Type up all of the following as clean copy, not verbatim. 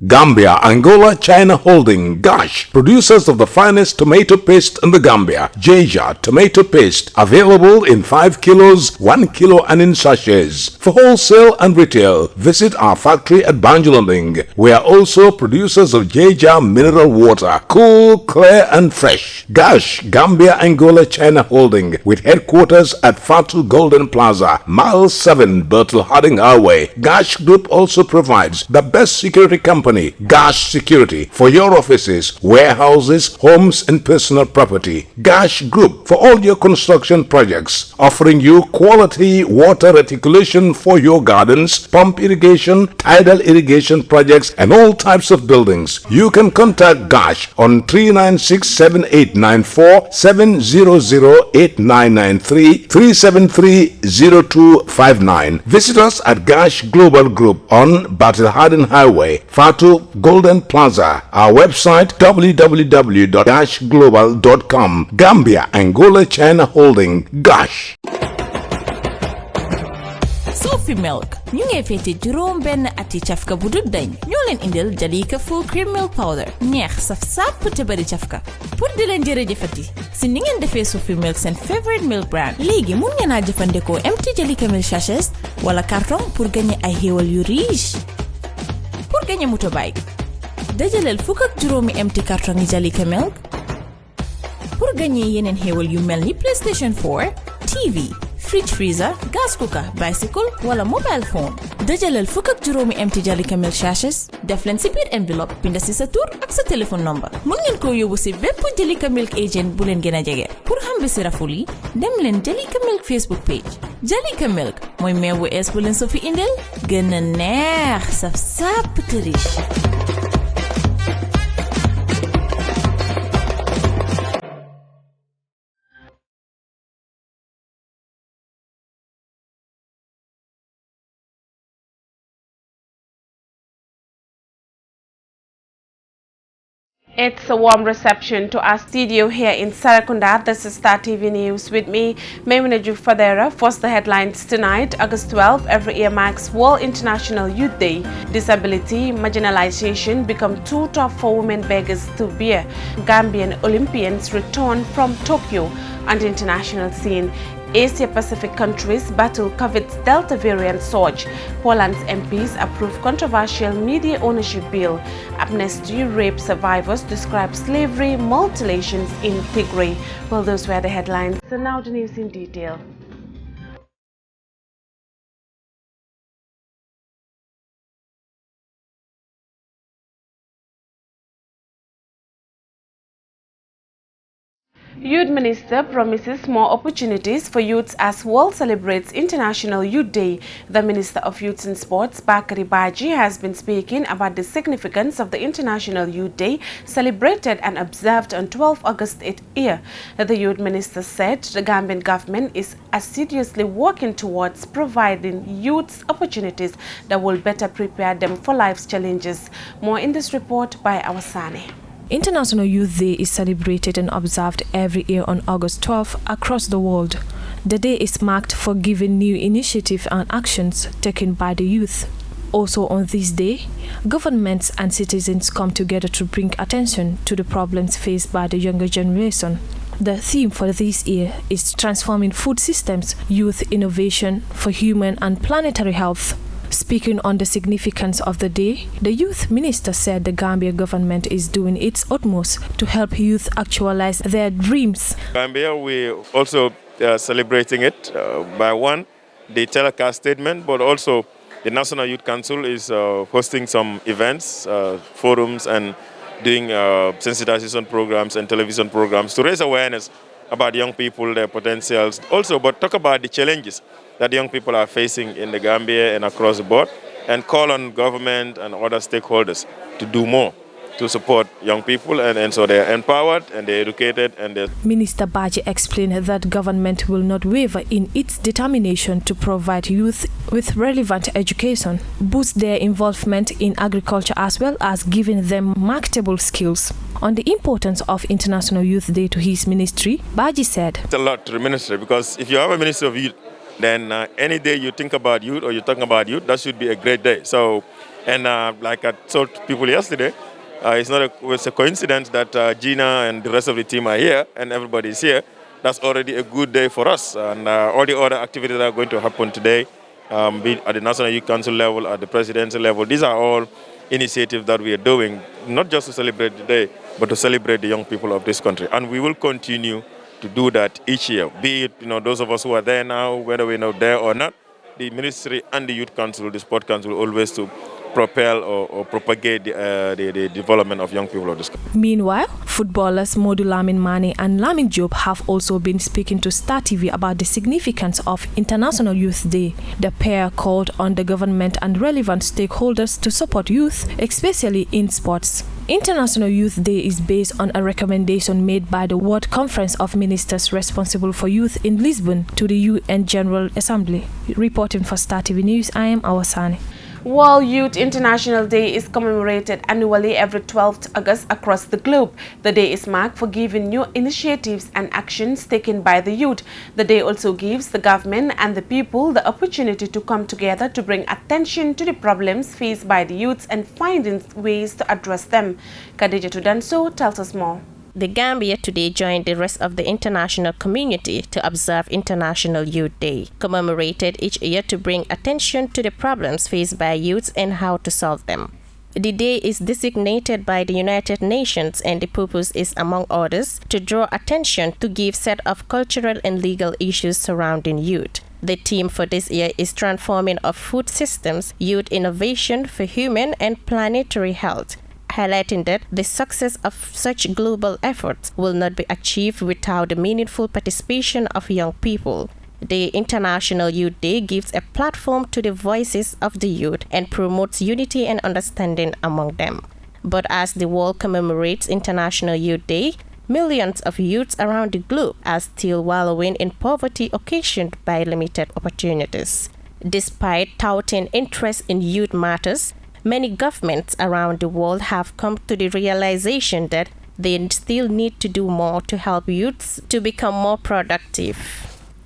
Gambia, Angola, China Holding, Gash, producers of the finest tomato paste in the Gambia. Jaja tomato paste, available in 5 kilos, 1 kilo and in sachets. For wholesale and retail, visit our factory at Banjulunding. We are also producers of Jaja mineral water, cool, clear and fresh. Gash, Gambia, Angola, China Holding, with headquarters at Fatu Golden Plaza, Mile 7, Bertel Harding Highway. Gash Group also provides the best security company, Gash Security, for your offices, warehouses, homes and personal property. Gash Group for all your construction projects, offering you quality water reticulation for your gardens, pump irrigation, tidal irrigation projects and all types of buildings. You can contact Gash on 396-7894, 700-8993, 373-0259. Visit us at Gash Global Group on Battle Harden Highway, Fatu Golden Plaza. Our website www.gashglobal.com. Gambia, Angola, China Holding, Gash. Sophie Milk ñu ngi fété juróom benn ati cafka bu dul dañ ñoo leen indil Jalika full cream milk powder neex saf sàpp te bari cafka pour di leen jërëjëfati si ni ngeen defee Sophie Milk seen favorite milk brand léegi mun ngeen a jëfandikoo empty Jalika milk sachets wala carton pour gagner ay xéewal yu riche pour gagner motorbike dajaleel fukk ak juróomi empty carton yi Jalika milk pour gagner yeneen xéewal yu mel ni PlayStation 4 TV fridge freezer, gas cooker, bicycle wala mobile phone. dajaleel fukk ak juróomi empty Jalika milk sachets def leen si biir enveloppe binda si sa tur ak sa téléphone number. mun ngeen ko yóbbu si bépp Jalika milk agent bu leen gën a jege. pour xam bi si raful yi dem leen Jalika milk Facebook page. Jalika milk mooy meew bu ees bu leen so fi indil gën a neex saf sàpp te riche. It's a warm reception to our studio here in Sarakunda. This is Star TV News with me, Maimuna Fadera. First, the headlines tonight, August 12, every year marks World International Youth Day. Disability, marginalization become too tough for women beggars to bear. Gambian Olympians return from Tokyo and international scene. Asia-Pacific countries battle COVID's Delta variant surge. Poland's MPs approve controversial media ownership bill. Amnesty rape survivors describe slavery mutilations in Tigray. Well, those were the headlines. So now the news in detail. Youth Minister promises more opportunities for youths as world celebrates International Youth Day. The Minister of Youth and Sports, Bakari Baji, has been speaking about the significance of the International Youth Day celebrated and observed on 12 August each year. The Youth Minister said the Gambian government is assiduously working towards providing youths opportunities that will better prepare them for life's challenges. More in this report by Awasane. International Youth Day is celebrated and observed every year on August 12 across the world. The day is marked for giving new initiatives and actions taken by the youth. Also on this day, governments and citizens come together to bring attention to the problems faced by the younger generation. The theme for this year is Transforming Food Systems, Youth Innovation for Human and Planetary Health. Speaking on the significance of the day, the Youth Minister said the Gambia government is doing its utmost to help youth actualize their dreams. Gambia, we also celebrating it by one, the telecast statement, but also the National Youth Council is hosting some events, forums, and doing sensitization programs and television programs to raise awareness about young people, their potentials, also, but talk about the challenges that young people are facing in the Gambia and across the board, and call on government and other stakeholders to do more to support young people, and so they're empowered and they're educated. Minister Baji explained that government will not waver in its determination to provide youth with relevant education, boost their involvement in agriculture as well as giving them marketable skills. On the importance of International Youth Day to his ministry, Baji said, It's a lot to the ministry, because if you have a Minister of Youth, then any day you think about youth or you're talking about youth, that should be a great day. So And like I told people yesterday, it's a coincidence that Gina and the rest of the team are here and everybody is here. That's already a good day for us. And all the other activities that are going to happen today, be it at the National Youth Council level, at the presidential level, these are all initiatives that we are doing, not just to celebrate the day, but to celebrate the young people of this country. And we will continue to do that each year, be it those of us who are there now, whether we're not there or not. The ministry and the Youth Council, the Sport Council, always to propel or propagate the development of young people of this country. Meanwhile, footballers Modu Lamin Mane and Lamin Job have also been speaking to Star TV about the significance of International Youth Day. The pair called on the government and relevant stakeholders to support youth, especially in sports. International Youth Day is based on a recommendation made by the World Conference of Ministers responsible for youth in Lisbon to the UN General Assembly. Reporting for Star TV News, I am Awasani. World Youth International Day is commemorated annually every 12th August across the globe. The day is marked for giving new initiatives and actions taken by the youth. The day also gives the government and the people the opportunity to come together to bring attention to the problems faced by the youths and finding ways to address them. Khadija Tudanso tells us more. The Gambia today joined the rest of the international community to observe International Youth Day, commemorated each year to bring attention to the problems faced by youths and how to solve them. The day is designated by the United Nations and the purpose is, among others, to draw attention to give set of cultural and legal issues surrounding youth. The theme for this year is Transforming of Food Systems, Youth Innovation for Human and Planetary Health, highlighting that the success of such global efforts will not be achieved without the meaningful participation of young people. The International Youth Day gives a platform to the voices of the youth and promotes unity and understanding among them. But as the world commemorates International Youth Day, millions of youths around the globe are still wallowing in poverty occasioned by limited opportunities. Despite touting interest in youth matters, many governments around the world have come to the realization that they still need to do more to help youths to become more productive.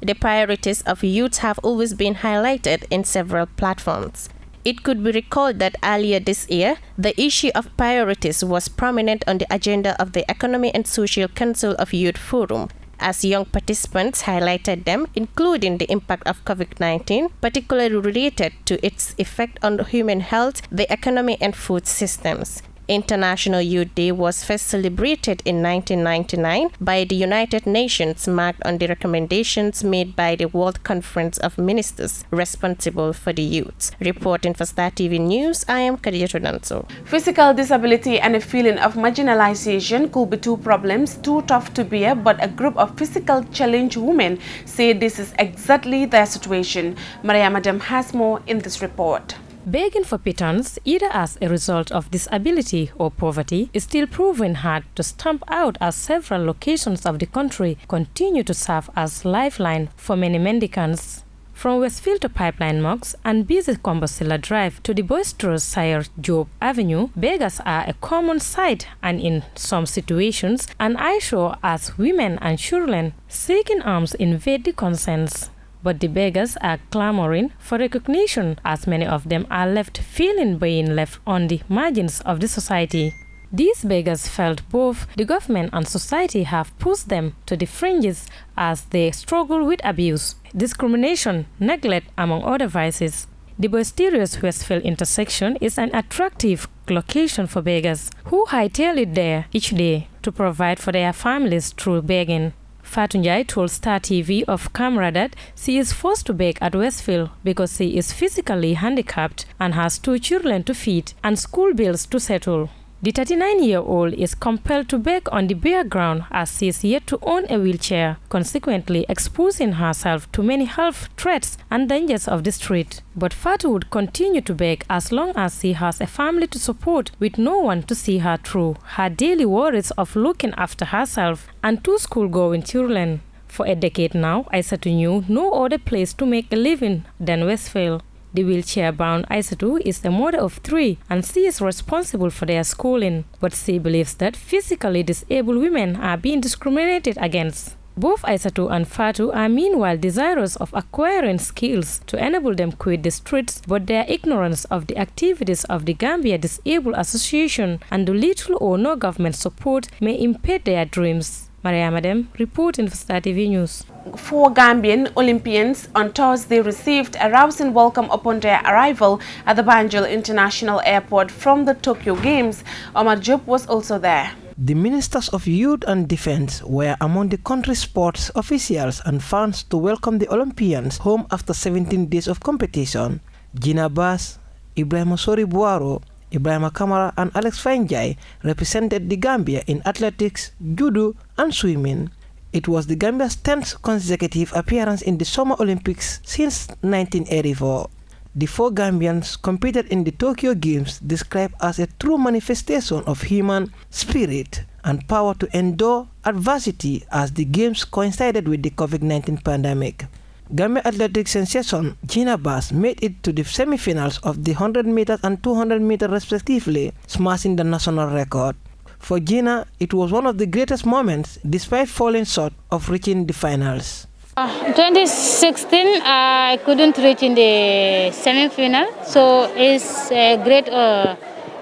The priorities of youth have always been highlighted in several platforms. It could be recalled that earlier this year, the issue of priorities was prominent on the agenda of the Economic and Social Council of Youth Forum, as young participants highlighted them, including the impact of COVID-19, particularly related to its effect on human health, the economy, and food systems. International Youth Day was first celebrated in 1999 by the United Nations, marked on the recommendations made by the World Conference of Ministers responsible for the youth. Reporting for Star TV News, I am Khadija Tudanso. Physical disability and a feeling of marginalization could be two problems too tough to bear, but a group of physical challenged women say this is exactly their situation. Maria Madam has more in this report. Begging for pittance, either as a result of disability or poverty, is still proving hard to stamp out, as several locations of the country continue to serve as lifeline for many mendicants. From Westfield to Pipeline Mugs and busy Combosilla Drive to the boisterous Sire Job Avenue, beggars are a common sight, and in some situations, an eyesore as women and children seeking alms invade the conscience. But the beggars are clamoring for recognition, as many of them are left feeling being left on the margins of the society. These beggars felt both the government and society have pushed them to the fringes as they struggle with abuse, discrimination, neglect, among other vices. The boisterous Westfield intersection is an attractive location for beggars who hightail it there each day to provide for their families through begging. Fatunjai told Star TV of camera that she is forced to beg at Westfield because she is physically handicapped and has 2 children to feed and school bills to settle. The 39-year-old is compelled to beg on the bare ground as she is yet to own a wheelchair, consequently exposing herself to many health threats and dangers of the street. But Fatu would continue to beg as long as she has a family to support with no one to see her through her daily worries of looking after herself and 2 school-going children. For a decade now, Aisatu knew no other place to make a living than Westfield. The wheelchair-bound Aisatu is a mother of 3 and she is responsible for their schooling, but she believes that physically disabled women are being discriminated against. Both Aissatou and Fatou are meanwhile desirous of acquiring skills to enable them quit the streets, but their ignorance of the activities of the Gambia Disabled Association and the little or no government support may impede their dreams. Maria Madem, reporting for Star TV News. 4 Gambian Olympians on Thursday received a rousing welcome upon their arrival at the Banjul International Airport from the Tokyo Games. Omar Diop was also there. The Ministers of Youth and Defense were among the country's sports officials and fans to welcome the Olympians home after 17 days of competition. Gina Bass, Ibrahima Sori Buaro, Ibrahima Kamara and Alex Fainjai represented the Gambia in athletics, judo and swimming. It was the Gambia's 10th consecutive appearance in the Summer Olympics since 1984. The 4 Gambians competed in the Tokyo Games, described as a true manifestation of human spirit and power to endure adversity as the Games coincided with the COVID-19 pandemic. Gambia athletics sensation Gina Bass made it to the semi-finals of the 100 meters and 200 meters respectively, smashing the national record. For Gina, it was one of the greatest moments despite falling short of reaching the finals. 2016, I couldn't reach in the semi-final, so it's a great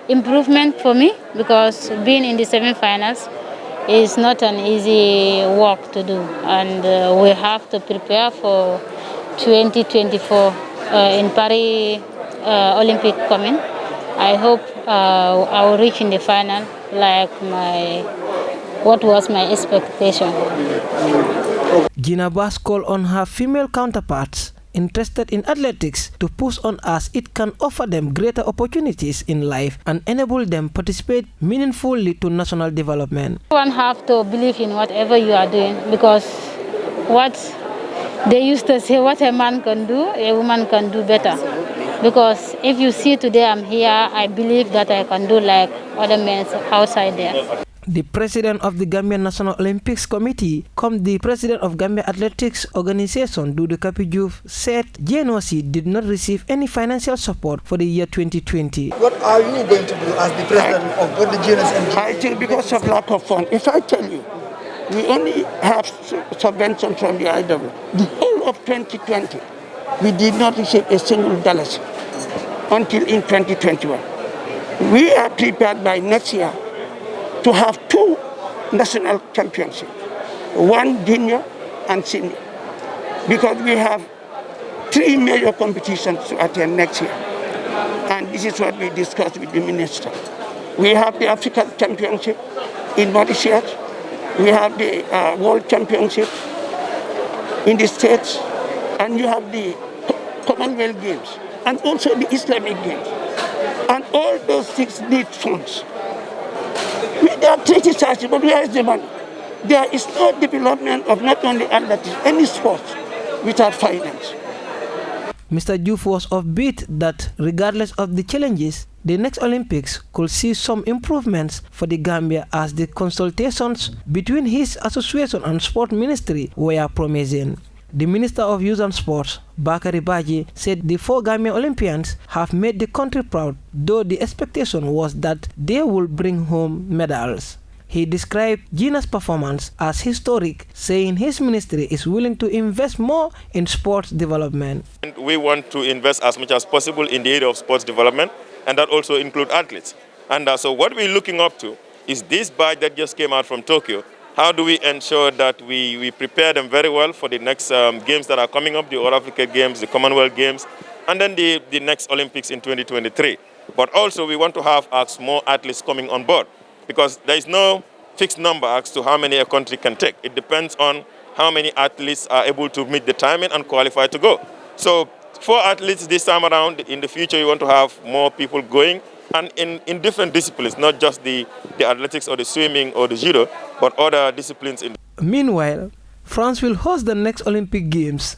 improvement for me because being in the semi-finals is not an easy work to do, and we have to prepare for 2024 in Paris Olympic coming. I hope I will reach in the final like what was my expectation. Gina Bass called on her female counterparts interested in athletics to push on as it can offer them greater opportunities in life and enable them participate meaningfully to national development. One have to believe in whatever you are doing, because what they used to say, what a man can do, a woman can do better. Because if you see today I'm here, I believe that I can do like other men outside there. The president of the Gambia National Olympics Committee, the president of Gambia Athletics Organization, Dudu Kapi Diouf, said GNOC did not receive any financial support for the year 2020. What are you going to do as the president of both the GNOC and GNOC? I think because of lack of funds. If I tell you, we only have subvention from the IW. The whole of 2020, we did not receive a single dollar until in 2021. We are prepared by next year to have 2 national championships, 1 junior and senior, because we have 3 major competitions to attend next year. And this is what we discussed with the minister. We have the African Championship in Mauritius, we have the World Championship in the States, and you have the Commonwealth Games, and also the Islamic Games. And all those things need funds. They are criticized, but where is the money? There is no development of not only athletics, any sports without finance. Mr. Diouf was upbeat that regardless of the challenges, the next Olympics could see some improvements for the Gambia as the consultations between his association and sport ministry were promising. The Minister of Youth and Sports, Bakari Baji, said the 4 Gambian Olympians have made the country proud, though the expectation was that they would bring home medals. He described Gina's performance as historic, saying his ministry is willing to invest more in sports development. We want to invest as much as possible in the area of sports development, and that also includes athletes. And so what we're looking up to is this badge that just came out from Tokyo. How do we ensure that we prepare them very well for the next games that are coming up, the All Africa Games, the Commonwealth Games, and then the next Olympics in 2023. But also we want to have more athletes coming on board, because there is no fixed number as to how many a country can take. It depends on how many athletes are able to meet the timing and qualify to go. So 4 athletes this time around. In the future, we want to have more people going, and in different disciplines, not just the athletics or the swimming or the judo, but other disciplines. Meanwhile, France will host the next Olympic Games.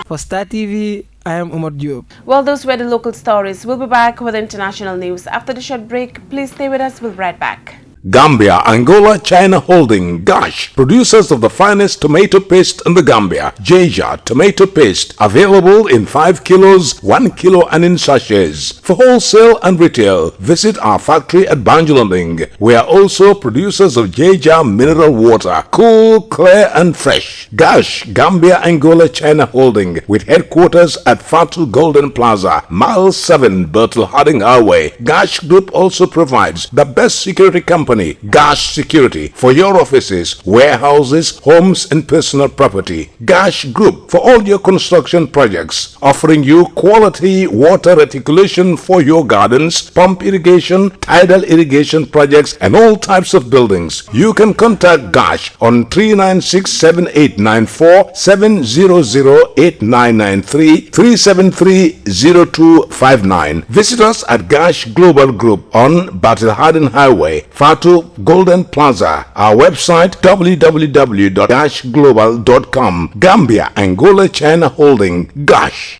For Star TV, I am Omar Diop. Well, those were the local stories. We'll be back with international news. After the short break, please stay with us. We'll be right back. Gambia, Angola, China Holding, Gosh, producers of the finest tomato paste in the Gambia. Jaja tomato paste, available in 5 kilos, 1 kilo and in sachets. For wholesale and retail, visit our factory at Banjulanding. We are also producers of Jaja mineral water, cool, clear and fresh. Gosh, Gambia, Angola, China Holding, with headquarters at Fatu Golden Plaza, Mile 7, Bertel Harding Highway. Gosh Group also provides the best security company, Gosh Security, for your offices, warehouses, homes and personal property. Gosh Group for all your construction projects, offering you quality water reticulation for your gardens, pump irrigation, tidal irrigation projects and all types of buildings. You can contact Gosh on 396-7894, 700-8993, 373-0259. Visit us at Gosh Global Group on Battle Harden Highway, Fatu Golden Plaza. Our website www.goshglobal.com. Gambia, Angola, China Holding, Gosh.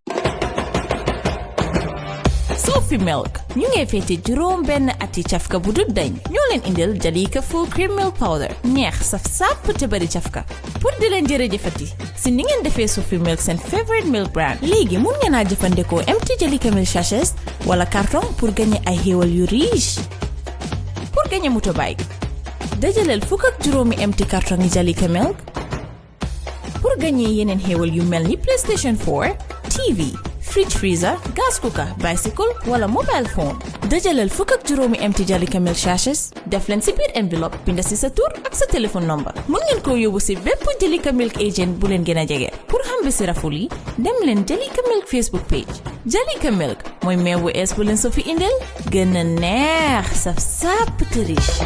Sophie Milk ñu ngi fété juróom benn ati cafka bu dut dañ ñoo leen indil Jalika full cream milk powder neex saf sàpp te bari cafka pour di leen jërëjëfati si ni ngeen defee Sophie Milk seen favorite milk brand léegi mun ngeen a jëfandikoo empty Jalika milk sachets wala carton pour gagner ay xéewal yu riche. Pour gagner motorbike dajaleel fukk ak juróomi empty carton yi Jalika milk pour gagner yeneen xéewal yu mel ni PlayStation 4, TV, fridge freezer, gas cooker, bicycle wala mobile phone. dajaleel fukk ak juróomi empty Jalika milk sachets def leen si biir enveloppe binda si sa tur ak sa téléphone number. mun ngeen koo yóbbu si bépp Jalika milk agent bu leen gën a jege. pour xam bi si raful yi dem leen Jalika milk Facebook page. Jalika milk mooy meew bu ees bu leen so fi indil gën a neex saf sàpp te riche.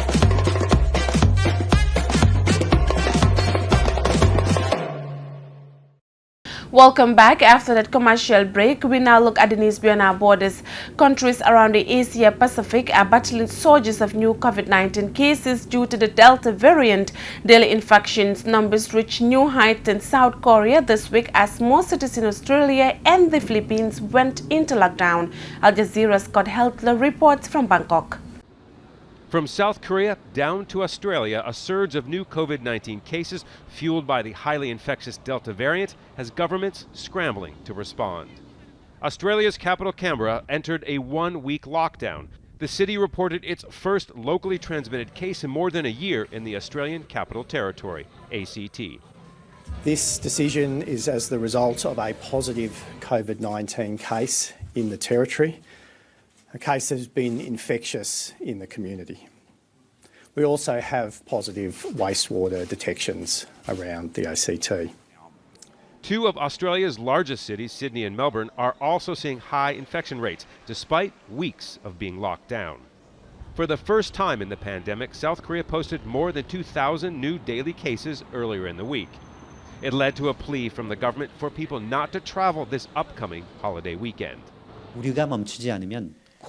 Welcome back. After that commercial break, we now look at the news beyond our borders. Countries around the Asia Pacific are battling surges of new COVID-19 cases due to the Delta variant. Daily infections numbers reached new heights in South Korea this week as most cities in Australia and the Philippines went into lockdown. Al Jazeera's Scott Heltler reports from Bangkok. From South Korea down to Australia, a surge of new COVID-19 cases fueled by the highly infectious Delta variant has governments scrambling to respond. Australia's capital Canberra entered a one-week lockdown. The city reported its first locally transmitted case in more than a year in the Australian Capital Territory, ACT. This decision is as the result of a positive COVID-19 case in the Territory, a case that has been infectious in the community. We also have positive wastewater detections around the ACT. Two of Australia's largest cities, Sydney and Melbourne, are also seeing high infection rates, despite weeks of being locked down. For the first time in the pandemic, South Korea posted more than 2,000 new daily cases earlier in the week. It led to a plea from the government for people not to travel this upcoming holiday weekend.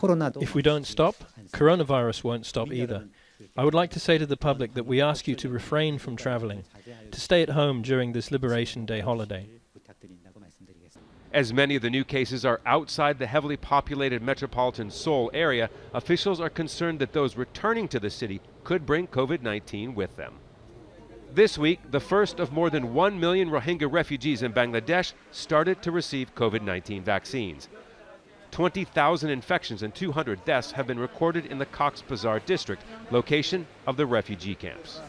If we don't stop, coronavirus won't stop either. I would like to say to the public that we ask you to refrain from traveling, to stay at home during this Liberation Day holiday. As many of the new cases are outside the heavily populated metropolitan Seoul area, officials are concerned that those returning to the city could bring COVID-19 with them. This week, the first of more than 1 million Rohingya refugees in Bangladesh started to receive COVID-19 vaccines. 20,000 infections and 200 deaths have been recorded in the Cox's Bazar district, location of the refugee camps.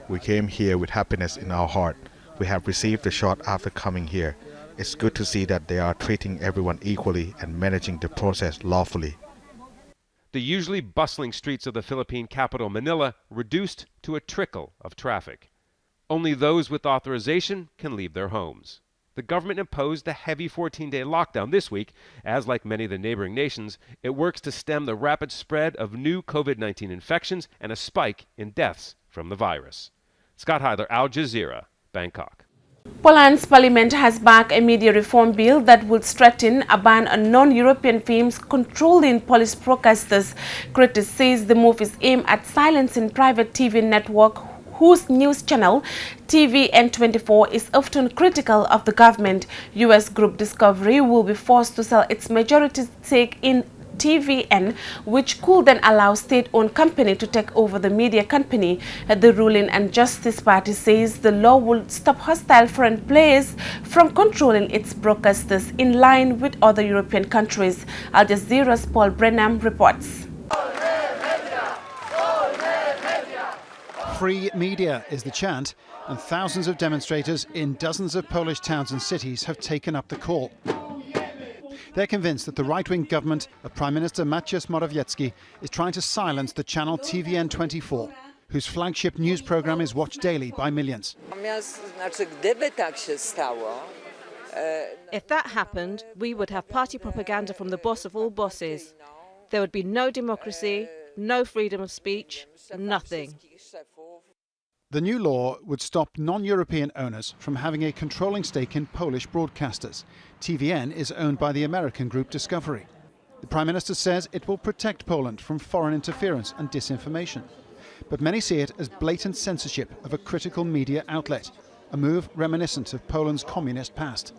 We came here with happiness in our heart. We have received the shot after coming here. It's good to see that they are treating everyone equally and managing the process lawfully. The usually bustling streets of the Philippine capital, Manila, reduced to a trickle of traffic. Only those with authorization can leave their homes. The government imposed a heavy 14-day lockdown this week, as like many of the neighboring nations, it works to stem the rapid spread of new COVID-19 infections and a spike in deaths from the virus. Scott Heiler, Al Jazeera, Bangkok. Poland's parliament has backed a media reform bill that would threaten a ban on non-European films controlling Polish broadcasters. Critics say the move is aimed at silencing private TV network whose news channel, TVN24, is often critical of the government. U.S. group Discovery will be forced to sell its majority stake in TVN, which could then allow state-owned company to take over the media company. The ruling and Justice Party says the law will stop hostile foreign players from controlling its broadcasters in line with other European countries. Al Jazeera's Paul Brennan reports. Free media is the chant, and thousands of demonstrators in dozens of Polish towns and cities have taken up the call. They're convinced that the right-wing government of Prime Minister Mateusz Morawiecki is trying to silence the channel TVN24, whose flagship news program is watched daily by millions. If that happened, we would have party propaganda from the boss of all bosses. There would be no democracy, no freedom of speech, nothing. The new law would stop non-European owners from having a controlling stake in Polish broadcasters. TVN is owned by the American group Discovery. The Prime Minister says it will protect Poland from foreign interference and disinformation. But many see it as blatant censorship of a critical media outlet, a move reminiscent of Poland's communist past.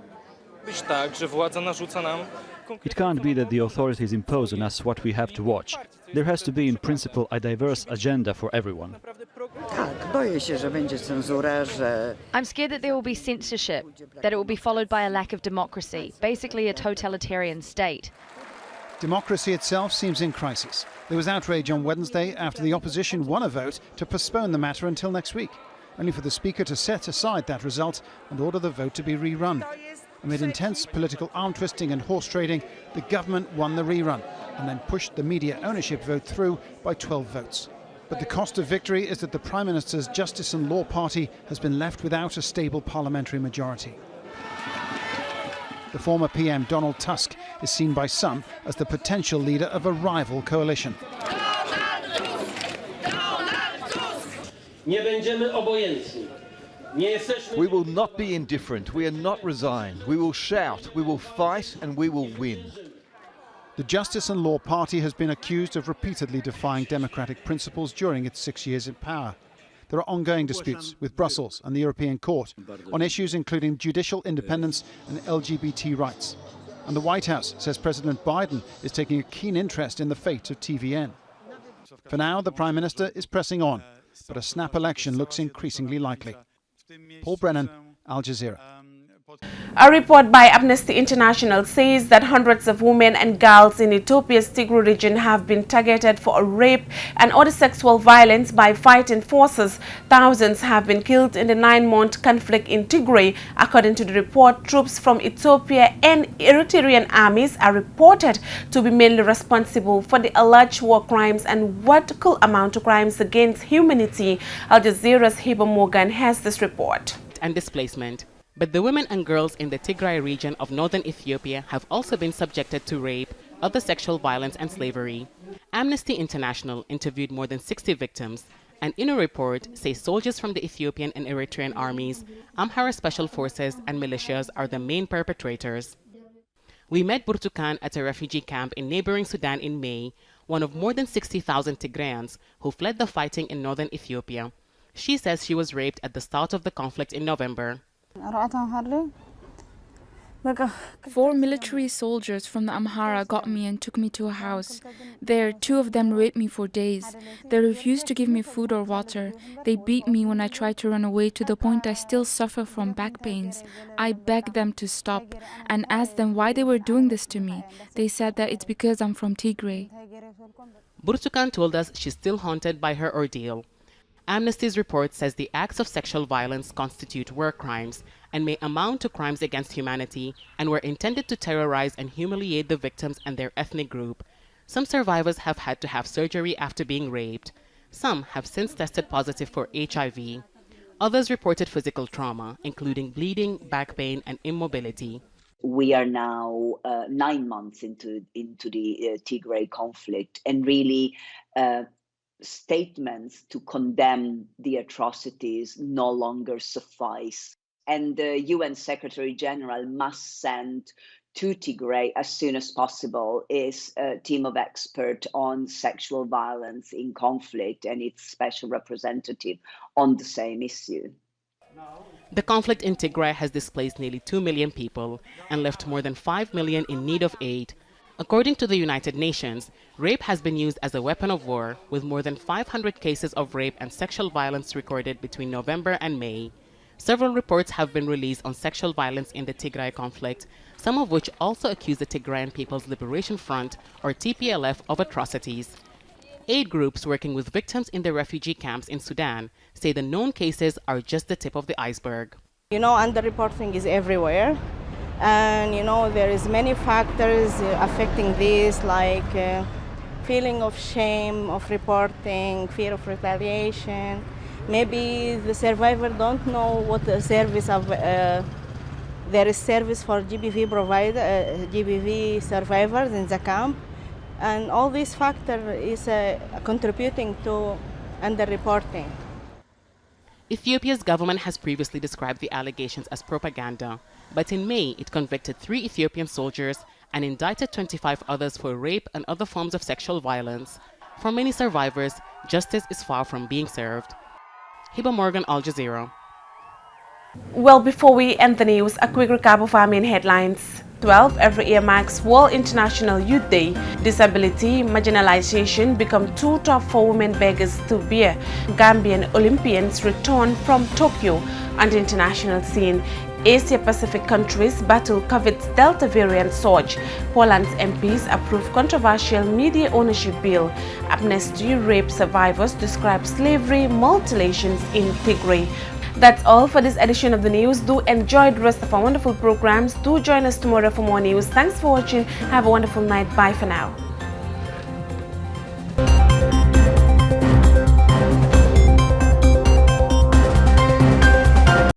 It can't be that the authorities impose on us what we have to watch. There has to be, in principle, a diverse agenda for everyone. I'm scared that there will be censorship, that it will be followed by a lack of democracy, basically a totalitarian state. Democracy itself seems in crisis. There was outrage on Wednesday after the opposition won a vote to postpone the matter until next week, only for the Speaker to set aside that result and order the vote to be rerun. Amid intense political arm-twisting and horse-trading, the government won the rerun and then pushed the media ownership vote through by 12 votes. But the cost of victory is that the Prime Minister's Justice and Law Party has been left without a stable parliamentary majority. The former PM Donald Tusk is seen by some as the potential leader of a rival coalition. We will not be indifferent. We are not resigned. We will shout, we will fight, and we will win. The Justice and Law Party has been accused of repeatedly defying democratic principles during its 6 years in power. There are ongoing disputes with Brussels and the European Court on issues including judicial independence and LGBT rights. And the White House says President Biden is taking a keen interest in the fate of TVN. For now, the Prime Minister is pressing on, but a snap election looks increasingly likely. Paul Brennan, Al Jazeera. A report by Amnesty International says that hundreds of women and girls in Ethiopia's Tigray region have been targeted for rape and other sexual violence by fighting forces. Thousands have been killed in the 9-month conflict in Tigray. According to the report, troops from Ethiopia and Eritrean armies are reported to be mainly responsible for the alleged war crimes and what could amount to crimes against humanity. Al Jazeera's Hiba Morgan has this report. And displacement. But the women and girls in the Tigray region of northern Ethiopia have also been subjected to rape, other sexual violence and slavery. Amnesty International interviewed more than 60 victims and in a report says soldiers from the Ethiopian and Eritrean armies, Amhara special forces and militias are the main perpetrators. We met Burtukan at a refugee camp in neighboring Sudan in May, one of more than 60,000 Tigrayans who fled the fighting in northern Ethiopia. She says she was raped at the start of the conflict in November. 4 military soldiers from the Amhara got me and took me to a house. There, 2 of them raped me for days. They refused to give me food or water. They beat me when I tried to run away to the point I still suffer from back pains. I begged them to stop and asked them why they were doing this to me. They said that it's because I'm from Tigray. Burtukan told us she's still haunted by her ordeal. Amnesty's report says the acts of sexual violence constitute war crimes and may amount to crimes against humanity and were intended to terrorize and humiliate the victims and their ethnic group. Some survivors have had to have surgery after being raped. Some have since tested positive for HIV. Others reported physical trauma, including bleeding, back pain, and immobility. We are now 9 months into the Tigray conflict, and really statements to condemn the atrocities no longer suffice. And the UN Secretary General must send to Tigray as soon as possible is a team of experts on sexual violence in conflict and its special representative on the same issue. The conflict in Tigray has displaced nearly 2 million people and left more than 5 million in need of aid. According to the United Nations, rape has been used as a weapon of war, with more than 500 cases of rape and sexual violence recorded between November and May. Several reports have been released on sexual violence in the Tigray conflict, some of which also accuse the Tigrayan People's Liberation Front, or TPLF, of atrocities. Aid groups working with victims in the refugee camps in Sudan say the known cases are just the tip of the iceberg. You know, underreporting is everywhere. And you know, there is many factors affecting this, like feeling of shame of reporting, fear of retaliation. Maybe the survivor don't know what the service of there is service for GBV survivors in the camp, and all these factors is contributing to underreporting. Ethiopia's government has previously described the allegations as propaganda, but in May it convicted 3 Ethiopian soldiers and indicted 25 others for rape and other forms of sexual violence. For many survivors, justice is far from being served. Hiba Morgan, Al Jazeera. Well, before we end the news, a quick recap of our main headlines. 12 every year marks World International Youth Day. Disability, marginalization become 2 top 4 women beggars to bear. Gambian Olympians return from Tokyo on the international scene. Asia Pacific countries battle COVID's Delta variant surge. Poland's MPs approve controversial media ownership bill. Amnesty rape survivors describe slavery mutilations in Tigray. That's all for this edition of the news. Do enjoy the rest of our wonderful programs. Do join us tomorrow for more news. Thanks for watching. Have a wonderful night. Bye for now.